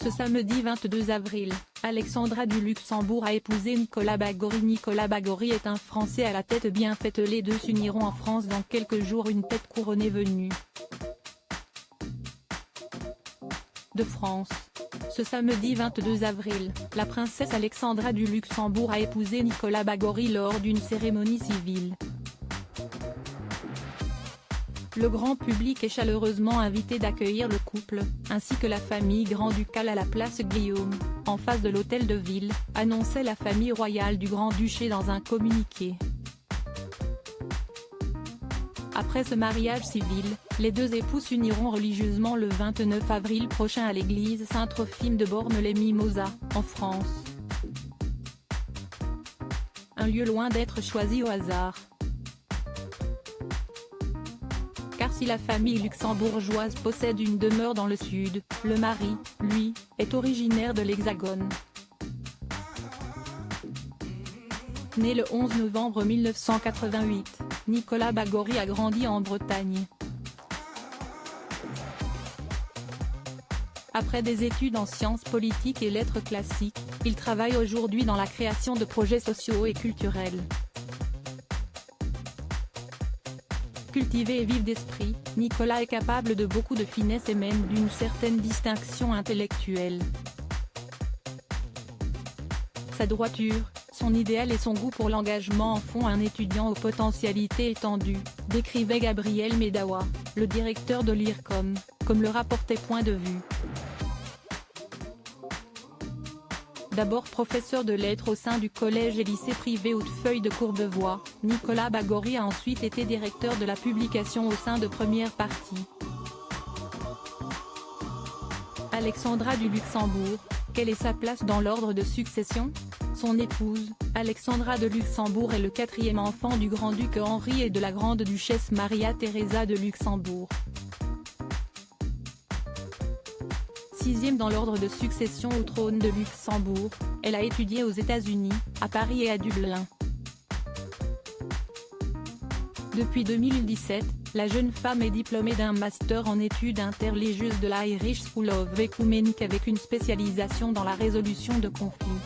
Ce samedi 22 avril, Alexandra du Luxembourg a épousé Nicolas Bagory. Nicolas Bagory est un Français à la tête bien faite. Les deux s'uniront en France dans quelques jours. Une tête couronnée venue de France. Ce samedi 22 avril, la princesse Alexandra du Luxembourg a épousé Nicolas Bagory lors d'une cérémonie civile. Le grand public est chaleureusement invité d'accueillir le couple, ainsi que la famille grand-ducale à la place Guillaume, en face de l'hôtel de ville, annonçait la famille royale du Grand-Duché dans un communiqué. Après ce mariage civil, les deux époux s'uniront religieusement le 29 avril prochain à l'église Saint-Trophime de Bormes-les-Mimosas, en France. Un lieu loin d'être choisi au hasard. Car si la famille luxembourgeoise possède une demeure dans le sud, le mari, lui, est originaire de l'Hexagone. Né le 11 novembre 1988, Nicolas Bagory a grandi en Bretagne. Après des études en sciences politiques et lettres classiques, il travaille aujourd'hui dans la création de projets sociaux et culturels. Cultivé et vif d'esprit, Nicolas est capable de beaucoup de finesse et même d'une certaine distinction intellectuelle. Sa droiture, son idéal et son goût pour l'engagement en font un étudiant aux potentialités étendues, décrivait Gabriel Medawa, le directeur de l'IRCOM, comme le rapportait Point de Vue. D'abord professeur de lettres au sein du collège et lycée privé Hautefeuille de Courbevoie, Nicolas Bagory a ensuite été directeur de la publication au sein de Première Partie. Alexandra du Luxembourg, quelle est sa place dans l'ordre de succession? Son épouse, Alexandra de Luxembourg est le quatrième enfant du grand-duc Henri et de la grande-duchesse Maria-Thérésa de Luxembourg. Sixième dans l'ordre de succession au trône de Luxembourg, elle a étudié aux États-Unis, à Paris et à Dublin. Depuis 2017, la jeune femme est diplômée d'un master en études interreligieuses de l'Irish School of Ecumenics avec une spécialisation dans la résolution de conflits.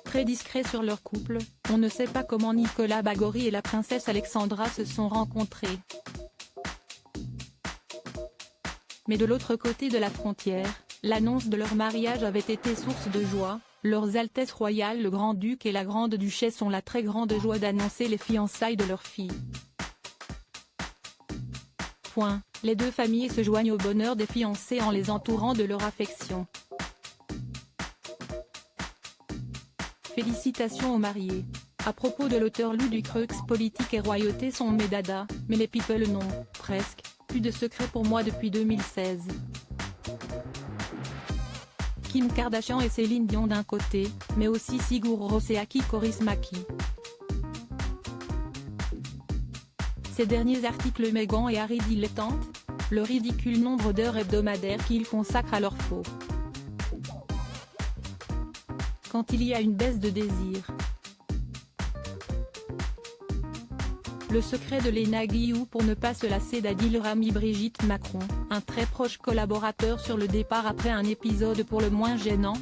Très discret sur leur couple, on ne sait pas comment Nicolas Bagory et la princesse Alexandra se sont rencontrés. Mais de l'autre côté de la frontière, l'annonce de leur mariage avait été source de joie. Leurs Altesses royales le Grand-Duc et la Grande-Duchesse ont la très grande joie d'annoncer les fiançailles de leur fille. Les deux familles se joignent au bonheur des fiancés en les entourant de leur affection. Félicitations aux mariés. À propos de l'auteur Lou Ducreux, politique et royauté sont mes dadas, mais les people non, presque, plus de secret pour moi depuis 2016. Kim Kardashian et Céline Dion d'un côté, mais aussi Sigur Rós et Aki Kaurismäki. Ces derniers articles Meghan et Harry dilettantes, le ridicule nombre d'heures hebdomadaires qu'ils consacrent à leur faux. Quand il y a une baisse de désir. Le secret de Léna Guillou pour ne pas se lasser d'Adil Rami. Brigitte Macron, un très proche collaborateur sur le départ après un épisode pour le moins gênant,